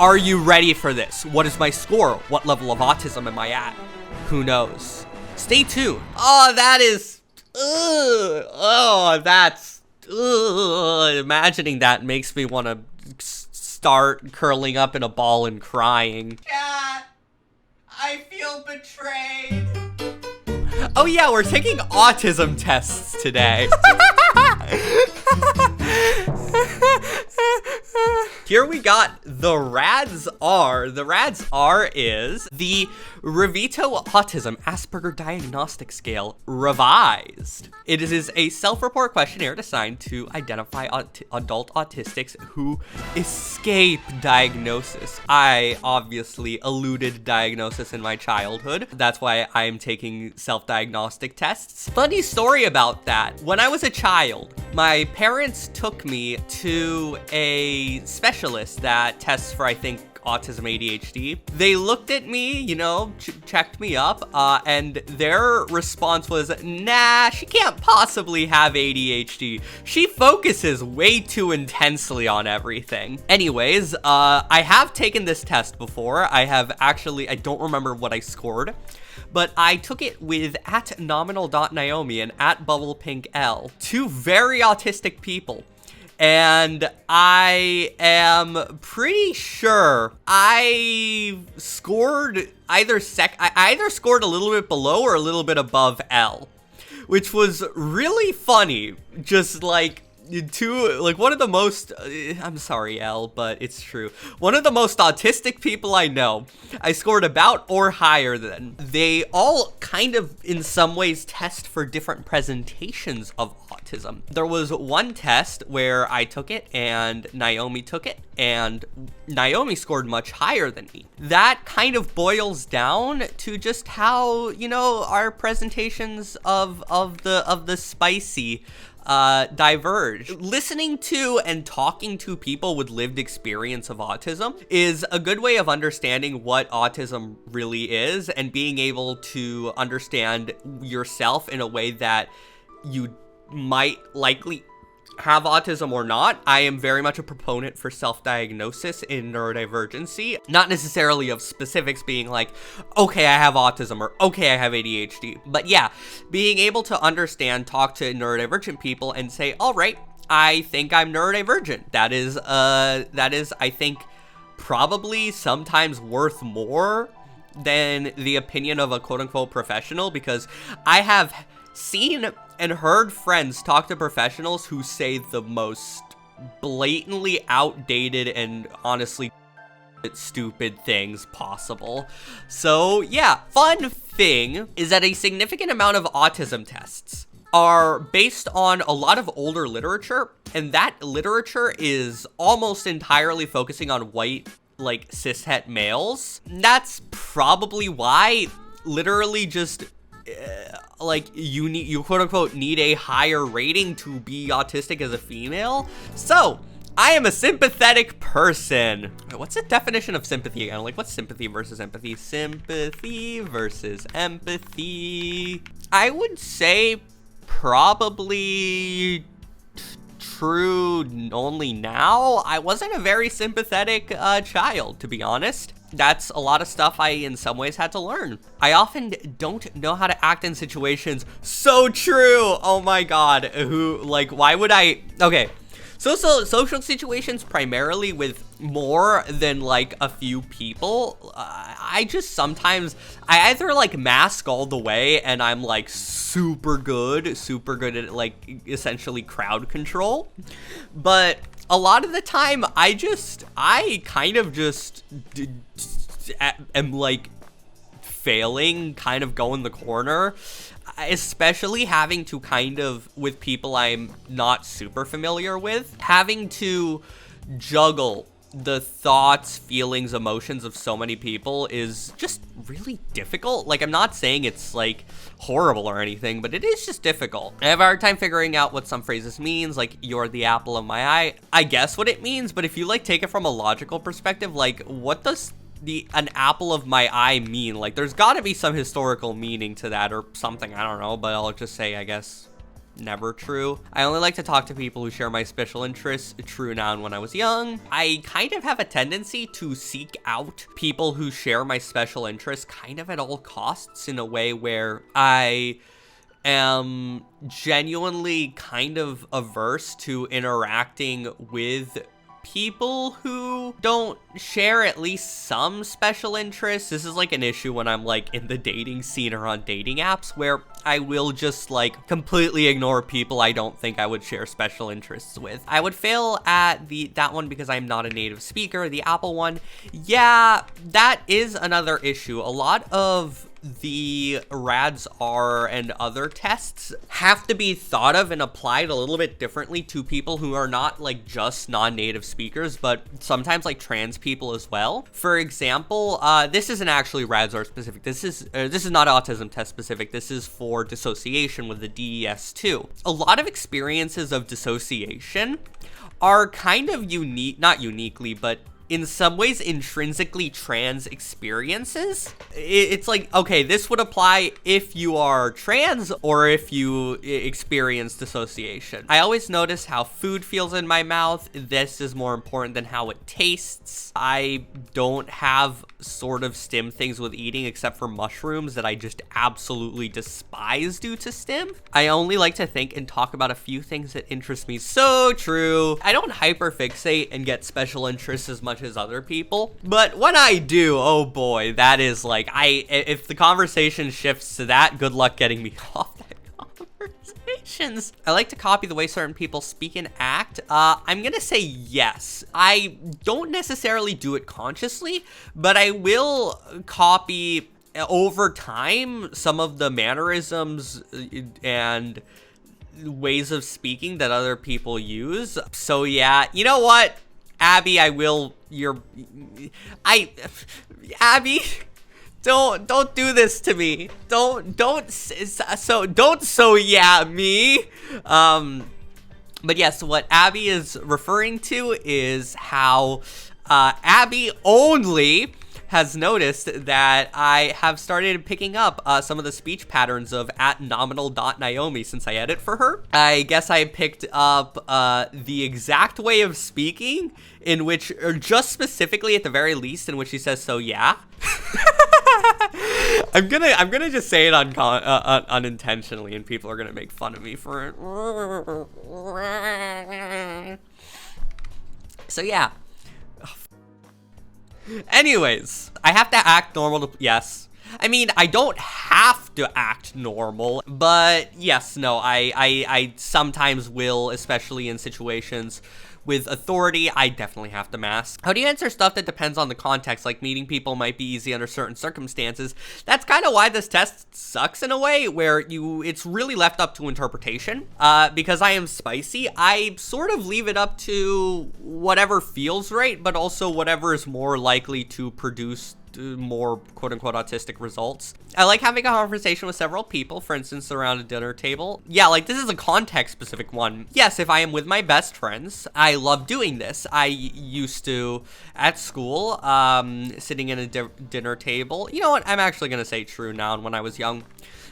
Are you ready for this? What is my score? What level of autism am I at? Who knows? Stay tuned. Oh, that is... imagining that makes me want to start curling up in a ball and crying. Cat, I feel betrayed. Oh yeah, we're taking autism tests today. Here we got the RADS R. The RADS R is the Revito Autism Asperger Diagnostic Scale revised. It is a self-report questionnaire designed to identify adult autistics who escape diagnosis. I obviously eluded diagnosis in my childhood. That's why I'm taking self-diagnostic tests. Funny story about that. When I was a child, my parents took me to a specialist that tests for, I think, autism, ADHD. They looked at me, you know, checked me up, and their response was, nah, she can't possibly have ADHD. She focuses way too intensely on everything. Anyways, I have taken this test before. I don't remember what I scored, but I took it with at nominal.naomi and at bubblepinkl, two very autistic people. And I am pretty sure I scored I either scored a little bit below or a little bit above L, which was really funny. Just like one of the most, I'm sorry, L, but it's true. One of the most autistic people I know, I scored about or higher than. They all kind of, in some ways, test for different presentations of autism. There was one test where I took it and Naomi took it, and Naomi scored much higher than me. That kind of boils down to just how, you know, our presentations of the spicy diverge. Listening to and talking to people with lived experience of autism is a good way of understanding what autism really is, and being able to understand yourself in a way that you might likely have autism or not. I am very much a proponent for self-diagnosis in neurodivergency, not necessarily of specifics being like, okay, I have autism, or okay, I have ADHD. But yeah, being able to understand, talk to neurodivergent people and say, all right, I think I'm neurodivergent. That is, I think, probably sometimes worth more than the opinion of a quote-unquote professional, because I have seen and heard friends talk to professionals who say the most blatantly outdated and honestly stupid things possible. So yeah, fun thing is that a significant amount of autism tests are based on a lot of older literature, and that literature is almost entirely focusing on white, like, cishet males. That's probably why literally just like you quote unquote need a higher rating to be autistic as a female. So I am a sympathetic person. What's the definition of sympathy again? Like, what's sympathy versus empathy? Sympathy versus empathy. I would say probably true only now. I wasn't a very sympathetic child, to be honest. That's a lot of stuff I, in some ways, had to learn. I often don't know how to act in situations. So true. Oh my God. Why would I? Okay. Social situations primarily with more than like a few people, I just sometimes, I either like mask all the way and I'm like super good at like essentially crowd control, but a lot of the time I kind of just am like failing, kind of go in the corner, especially having to kind of, with people I'm not super familiar with, having to juggle the thoughts, feelings, emotions of so many people is just really difficult. Like, I'm not saying it's like horrible or anything, but it is just difficult. I have a hard time figuring out what some phrases means, like you're the apple of my eye. I guess what it means, but if you like take it from a logical perspective, like what does an apple of my eye mean? Like, there's got to be some historical meaning to that or something. I don't know, but I'll just say, I guess, Never true. I only like to talk to people who share my special interests. True noun when I was young. I kind of have a tendency to seek out people who share my special interests kind of at all costs, in a way where I am genuinely kind of averse to interacting with people who don't share at least some special interests. This is like an issue when I'm like in the dating scene or on dating apps, where I will just like completely ignore people I don't think I would share special interests with. I would fail at that one because I'm not a native speaker. The Apple one, yeah, that is another issue. A lot of the RADS-R and other tests have to be thought of and applied a little bit differently to people who are not like just non-native speakers, but sometimes like trans people as well. For example, this isn't actually RADS-R specific. This is not autism test specific. This is for dissociation with the DES2. A lot of experiences of dissociation are kind of unique, not uniquely, but in some ways intrinsically trans experiences. It's like, okay, this would apply if you are trans or if you experience dissociation. I always notice how food feels in my mouth. This is more important than how it tastes. I don't have sort of stim things with eating except for mushrooms that I just absolutely despise due to stim. I only like to think and talk about a few things that interest me. So true. I don't hyperfixate and get special interests as much as other people, but when I do, oh boy, that is like, if the conversation shifts to that, good luck getting me off that conversations. I like to copy the way certain people speak and act. I'm gonna say yes. I don't necessarily do it consciously, but I will copy over time some of the mannerisms and ways of speaking that other people use. So yeah, you know what, Abby, Abby, don't do this to me. Don't so yeah me. But yes, what Abby is referring to is how Abby only has noticed that I have started picking up some of the speech patterns of @nominal.naomi since I edit for her. I guess I picked up the exact way of speaking in which, or just specifically at the very least, in which she says, so yeah. I'm gonna just say it unintentionally, and people are gonna make fun of me for it. So yeah. Anyways, I have to act normal to, yes. I mean, I don't have to act normal, but yes, no, I sometimes will, especially in situations with authority. I definitely have to mask. How do you answer stuff that depends on the context? Like meeting people might be easy under certain circumstances. That's kind of why this test sucks in a way, where it's really left up to interpretation. Because I am spicy, I sort of leave it up to whatever feels right, but also whatever is more likely to produce more quote-unquote autistic results. I like having a conversation with several people, for instance, around a dinner table. Yeah, like this is a context-specific one. Yes, if I am with my best friends, I love doing this. I used to, at school, sitting in a dinner table. You know what? I'm actually gonna say true noun when I was young.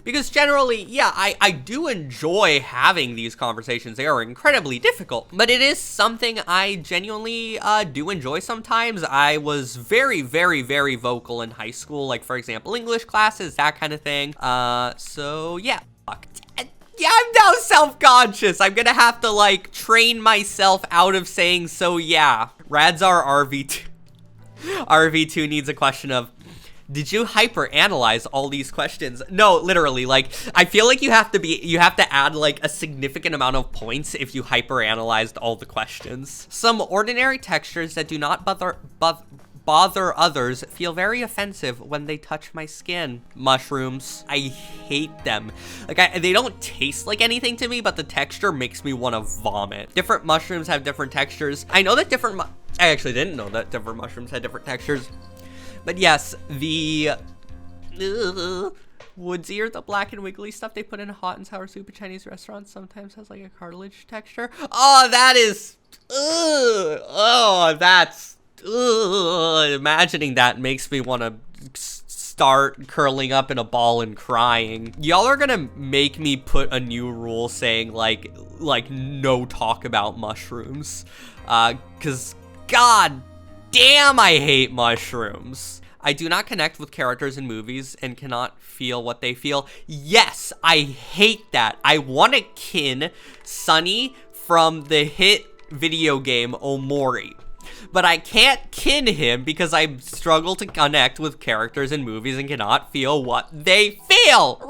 Because generally, yeah, I do enjoy having these conversations. They are incredibly difficult, but it is something I genuinely do enjoy sometimes. I was very, very, very vocal in high school, like, for example, English classes, that kind of thing. So, yeah. Yeah, I'm now self-conscious. I'm gonna have to, like, train myself out of saying so, yeah. RADS-R RV2. RV2 needs a question of, did you hyper-analyze all these questions? No, literally, like, I feel like you have to add, like, a significant amount of points if you hyper-analyzed all the questions. Some ordinary textures that do not bother others feel very offensive when they touch my skin. Mushrooms. I hate them. Like, they don't taste like anything to me, but the texture makes me want to vomit. Different mushrooms have different textures. I know that I actually didn't know that different mushrooms had different textures. But yes, the woodsy or the black and wiggly stuff they put in hot and sour soup at Chinese restaurants sometimes has like a cartilage texture. Oh, that is, oh, that's, imagining that makes me want to start curling up in a ball and crying. Y'all are gonna make me put a new rule saying like no talk about mushrooms. Cause god damn, I hate mushrooms. I do not connect with characters in movies and cannot feel what they feel. Yes, I hate that. I want to kin Sunny from the hit video game Omori, but I can't kin him because I struggle to connect with characters in movies and cannot feel what they feel.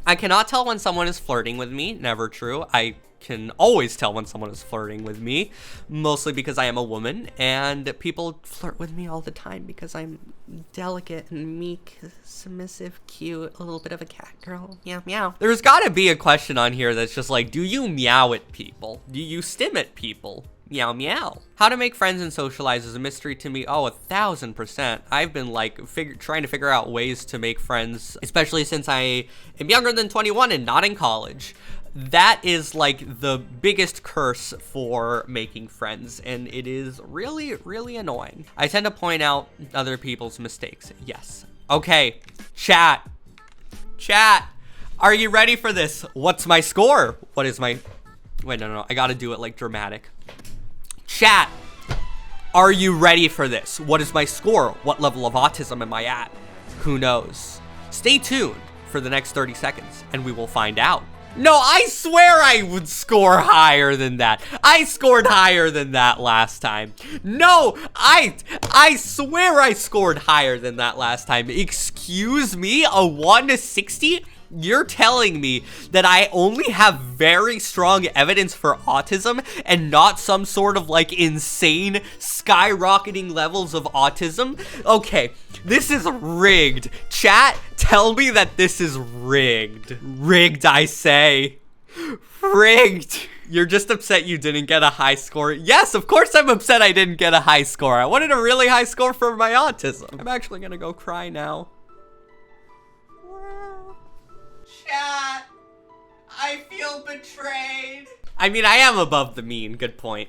I cannot tell when someone is flirting with me. Never true. I can always tell when someone is flirting with me, mostly because I am a woman and people flirt with me all the time because I'm delicate and meek, submissive, cute, a little bit of a cat girl. Meow, meow. There's gotta be a question on here that's just like, do you meow at people? Do you stim at people? Meow, meow. How to make friends and socialize is a mystery to me. Oh, 1000%. I've been like trying to figure out ways to make friends, especially since I am younger than 21 and not in college. That is like the biggest curse for making friends, and it is really, really annoying. I tend to point out other people's mistakes. Yes. Okay, chat. Chat, are you ready for this? What's my score? What is my... Wait, no, I gotta do it like dramatic. Chat, are you ready for this? What is my score? What level of autism am I at? Who knows? Stay tuned for the next 30 seconds, and we will find out. No, I swear I would score higher than that. I scored higher than that last time. No, I swear I scored higher than that last time. Excuse me, a 160? You're telling me that I only have very strong evidence for autism and not some sort of like insane skyrocketing levels of autism? Okay, this is rigged. Chat, tell me that this is rigged. Rigged, I say. Rigged. You're just upset you didn't get a high score. Yes, of course I'm upset I didn't get a high score. I wanted a really high score for my autism. I'm actually gonna go cry now. Chat, I feel betrayed. I mean, I am above the mean. Good point.